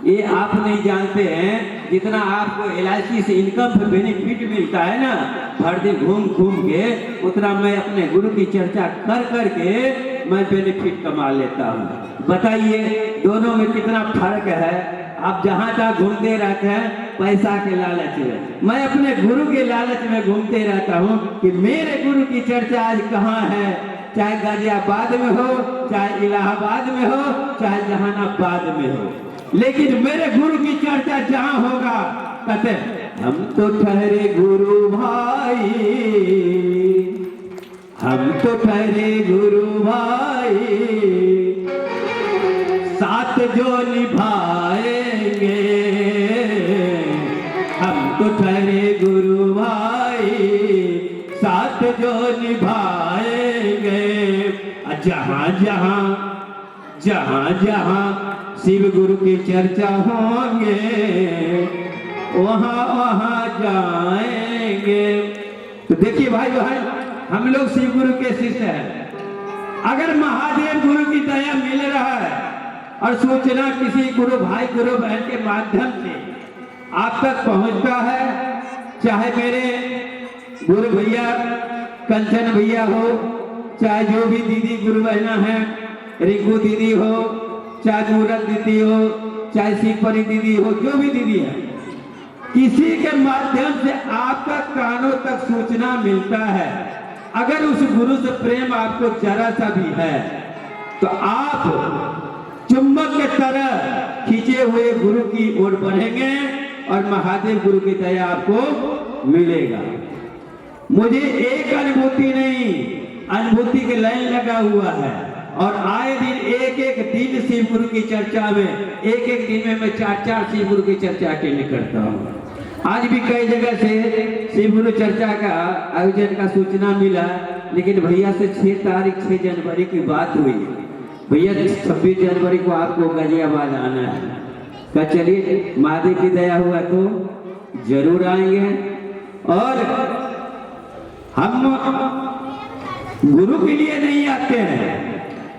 ये आप नहीं जानते हैं जितना आपको LIC से इनकम बेनिफिट मिलता है ना हर दिन घूम घूम के, उतना मैं अपने गुरु की चर्चा कर कर के मैं बेनिफिट कमा लेता हूँ। बताइए दोनों में कितना फर्क है। आप जहाँ तक घूमते रहते हैं पैसा के लालच में, मैं अपने गुरु के लालच में घूमते रहता हूँ कि मेरे गुरु की चर्चा आज कहाँ है, चाहे गाजियाबाद में हो, चाहे इलाहाबाद में हो, चाहे जहानाबाद में हो, लेकिन मेरे गुरु की चर्चा जहाँ होगा कहते हम तो ठहरे गुरु भाई, हम तो ठहरे गुरु भाई, साथ जो निभाएंगे, हम तो ठहरे गुरु भाई, साथ जो निभाएंगे। जहाँ जहाँ जहाँ जहाँ शिव गुरु की चर्चा होंगे वहाँ वहाँ जाएंगे। तो देखिए भाई भाई, हम लोग शिव गुरु के शिष्य हैं। अगर महादेव गुरु की दया मिल रहा है और सूचना किसी गुरु भाई गुरु बहन के माध्यम से आप तक पहुंचता है, चाहे मेरे गुरु भैया कंचन भैया हो, चाहे जो भी दीदी गुरु बहना है, रिंकू दीदी हो, चाहे मूरत दीदी हो, चाहे शिवपरी दीदी हो, जो भी दीदी है, किसी के माध्यम से आपका कानों तक सूचना मिलता है। अगर उस गुरु से प्रेम आपको जरा सा भी है तो आप चुंबक के तरह खींचे हुए गुरु की ओर बढ़ेंगे और महादेव गुरु की दया आपको मिलेगा। मुझे एक अनुभूति नहीं, अनुभूति के लाइन लगा हुआ है और आए दिन एक एक दिन शिव गुरु की चर्चा में, एक एक दिन में मैं 4-4 शिव गुरु की चर्चा अटेंड करता हूँ। आज भी कई जगह से शिव गुरु चर्चा का आयोजन का सूचना मिला, लेकिन भैया से 6 जनवरी की बात हुई। भैया 26 जनवरी को आपको गाजियाबाद आना है। कहा चलिए महादेव की दया हुआ तो जरूर आएंगे। और हम गुरु के लिए नहीं आते हैं,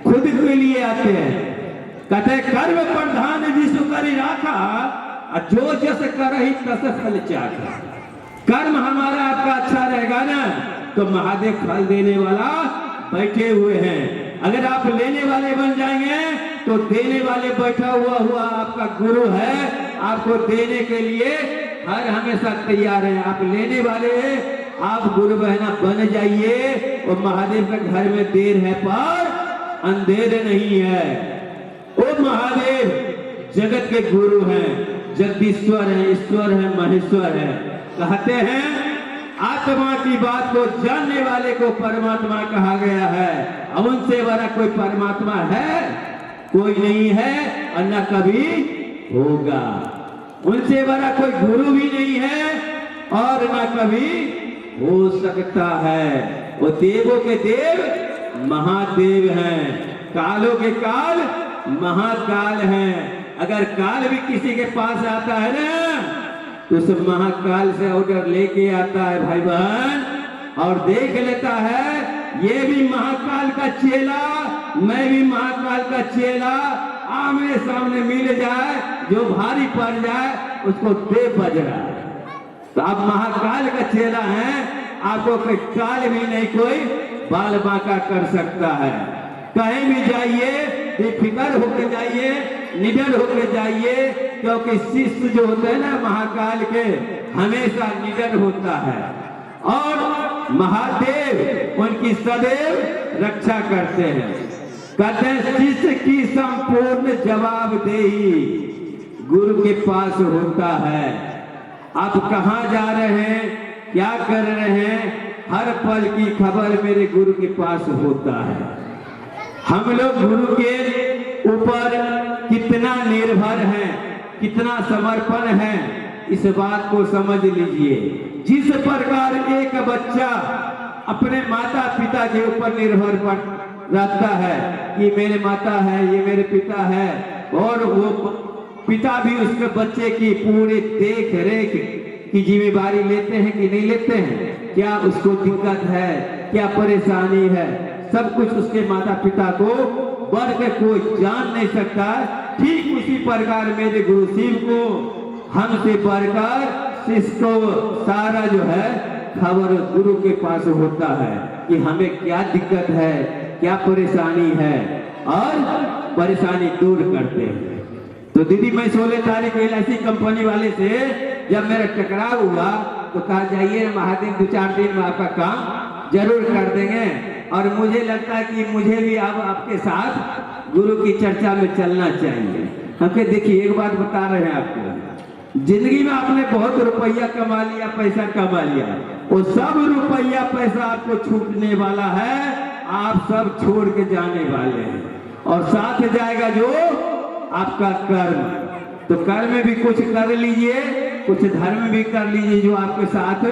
खुद के लिए आते हैं। कहते कर्म प्रधान विश्व करी राखा, जो जस करहि तस फल चाखा। कर्म हमारा आपका अच्छा रहेगा ना तो महादेव फल देने वाला बैठे हुए हैं। अगर आप लेने वाले बन जाएंगे तो देने वाले बैठा हुआ आपका गुरु है, आपको देने के लिए हर हमेशा तैयार है। आप लेने वाले, आप गुरु बहना बन जाइए और महादेव के घर में देर है पर अंधेर नहीं है। ओ महादेव जगत के गुरु हैं, जगदीश्वर है, ईश्वर है, महेश्वर है। कहते हैं आत्मा की बात को जानने वाले को परमात्मा कहा गया है। अब उनसे बड़ा कोई परमात्मा है? कोई नहीं है और न कभी होगा। उनसे बड़ा कोई गुरु भी नहीं है और न कभी हो सकता है। वो देवों के देव महादेव हैं, कालों के काल महाकाल हैं। अगर काल भी किसी के पास आता है ना तो उस महाकाल से ऑर्डर लेके आता है भाई बहन, और देख लेता है ये भी महाकाल का चेला, मैं भी महाकाल का चेला, आमने सामने मिल जाए, जो भारी पड़ जाए उसको दे बजरा। तो आप महाकाल का चेला हैं, आपको कोई काल भी नहीं कोई बाल बांका कर सकता है। कहीं भी जाइए बेफिक्र होकर जाइए, निडर होकर जाइए, क्योंकि शिष्य जो होते हैं ना महाकाल के हमेशा निडर होता है और महादेव उनकी सदैव रक्षा करते हैं। कहते हैं शिष्य की संपूर्ण जवाबदेही गुरु के पास होता है। आप कहाँ जा रहे हैं, क्या कर रहे हैं, हर पल की खबर मेरे गुरु के पास होता है। हम लोग गुरु के ऊपर कितना निर्भर हैं, कितना समर्पण है, इस बात को समझ लीजिए। जिस प्रकार एक बच्चा अपने माता पिता के ऊपर निर्भर रहता है कि मेरे माता है, ये मेरे पिता है, और वो पिता भी उसके बच्चे की पूरी देख रेख की जिम्मेदारी लेते हैं कि नहीं लेते हैं, क्या उसको दिक्कत है, क्या परेशानी है, सब कुछ उसके माता पिता को बढ़ के कोई जान नहीं सकता। ठीक इसी प्रकार मेरे गुरु शिव को हमसे बढ़कर शिष्य को सारा जो है खबर गुरु के पास होता है कि हमें क्या दिक्कत है, क्या परेशानी है, और परेशानी दूर करते हैं। तो दीदी मैं 16 तारीख को LIC कंपनी वाले से जब मेरा टकराव हुआ तो कहा जाइए महादेव 2-4 दिन में आपका काम जरूर कर देंगे। और मुझे लगता है कि मुझे भी अब आपके साथ गुरु की चर्चा में चलना चाहिए। हमके देखिए एक बात बता रहे हैं आपको, जिंदगी में आपने बहुत रुपया कमा लिया, पैसा कमा लिया, वो सब रुपया पैसा आपको छूटने वाला है, आप सब छोड़ के जाने वाले हैं, और साथ जाएगा जो आपका कर्म। तो कर्म में भी कुछ कर लीजिए, कुछ धर्म भी कर लीजिए जो आपके साथ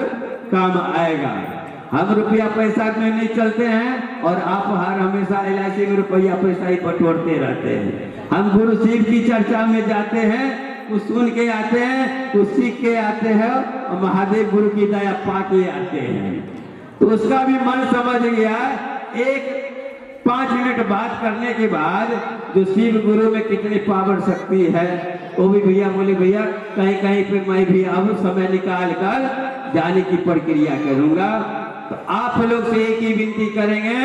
काम आएगा। हम रुपया पैसा में नहीं चलते हैं और आप हर हमेशा LIC में रुपया पैसा ही बटोरते रहते हैं। हम गुरु शिव की चर्चा में जाते हैं, कुछ सुन के आते हैं, कुछ सीख के आते हैं और महादेव गुरु की दया पा के आते हैं। तो उसका भी मन समझ गया। एक 5 मिनट बात करने के बाद जो शिव गुरु में कितनी पावर शक्ति है वो भी भैया बोले भैया कहीं कहीं पे मैं भी अब समय निकाल कर जाने की प्रक्रिया करूंगा। तो आप लोग से एक ही विनती करेंगे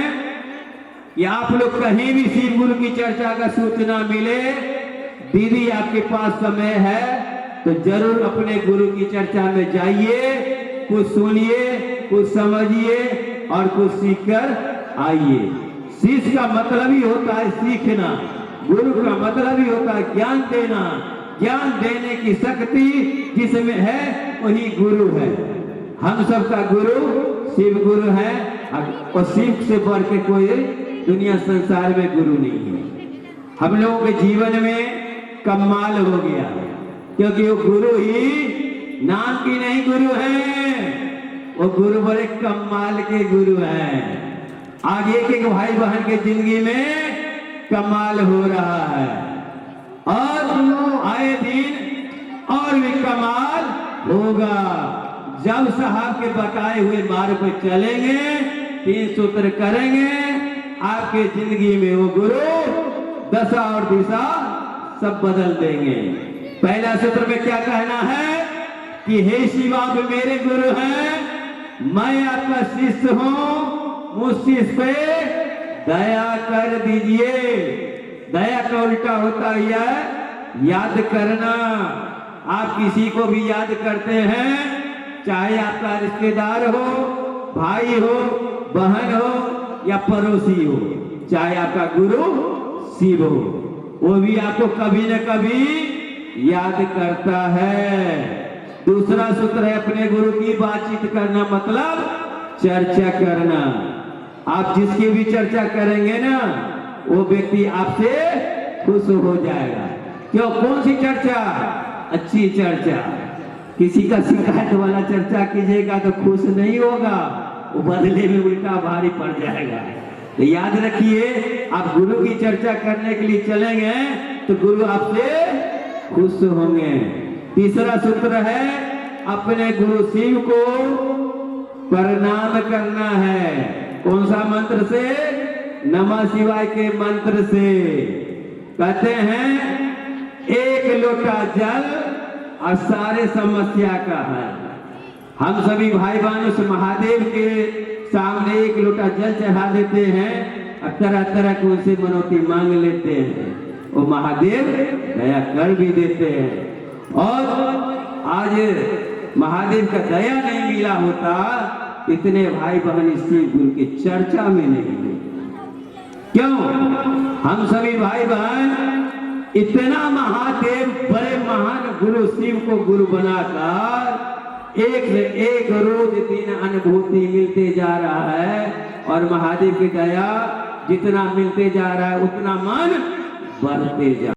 कि आप लोग कहीं भी शिव गुरु की चर्चा का सूचना मिले, दीदी आपके पास समय है तो जरूर अपने गुरु की चर्चा में जाइए, कुछ सुनिए, कुछ समझिए और कुछ सीख कर आइए। शिष्य का मतलब ही होता है सीखना, गुरु का मतलब ही होता है ज्ञान देना। ज्ञान देने की शक्ति जिसमें है वही गुरु है। हम सबका गुरु शिव गुरु है और शिव से बढ़ के कोई दुनिया संसार में गुरु नहीं है। हम लोगों के जीवन में कमाल हो गया क्योंकि वो गुरु ही नाम की नहीं गुरु है, वो गुरु बड़े कमाल के गुरु हैं। आज एक एक भाई बहन के जिंदगी में कमाल हो रहा है और आए दिन और भी कमाल होगा। जब साहब के बताए हुए मार्ग पर चलेंगे, 3 सूत्र करेंगे, आपके जिंदगी में वो गुरु दशा और दिशा सब बदल देंगे। पहला सूत्र में क्या कहना है कि हे शिव आप मेरे गुरु हैं, मैं आपका शिष्य हूं, मुझ शिष्य पे दया कर दीजिए। दया का उल्टा होता है याद करना। आप किसी को भी याद करते हैं, चाहे आपका रिश्तेदार हो, भाई हो, बहन हो या पड़ोसी हो, चाहे आपका गुरु शिव हो, वो भी आपको कभी न कभी याद करता है। दूसरा सूत्र है अपने गुरु की बातचीत करना, मतलब चर्चा करना। आप जिसकी भी चर्चा करेंगे ना वो व्यक्ति आपसे खुश हो जाएगा। क्यों? कौन सी चर्चा? अच्छी चर्चा। किसी का शिकायत वाला चर्चा कीजिएगा तो खुश नहीं होगा, वो बदले में उल्टा भारी पड़ जाएगा। तो याद रखिए, आप गुरु की चर्चा करने के लिए चलेंगे तो गुरु आपसे खुश होंगे। तीसरा सूत्र है अपने गुरु शिव को प्रणाम करना है। कौन सा मंत्र से? नमः शिवाय के मंत्र से। कहते हैं 1 लोटा जल और सारे समस्या का है। हम सभी भाई बहनों से महादेव के सामने 1 लोटा जल चढ़ा देते हैं और तरह तरह की उनसे मनौती मांग लेते हैं, वो महादेव दया कर भी देते हैं। और आज महादेव का दया नहीं मिला होता, इतने भाई बहन शिव गुरु की चर्चा में नहीं है। क्यों? हम सभी भाई बहन इतना महादेव बड़े महान गुरु शिव को गुरु बनाकर एक से एक रोज 3 अनुभूति मिलते जा रहा है और महादेव की दया जितना मिलते जा रहा है उतना मन बढ़ते जा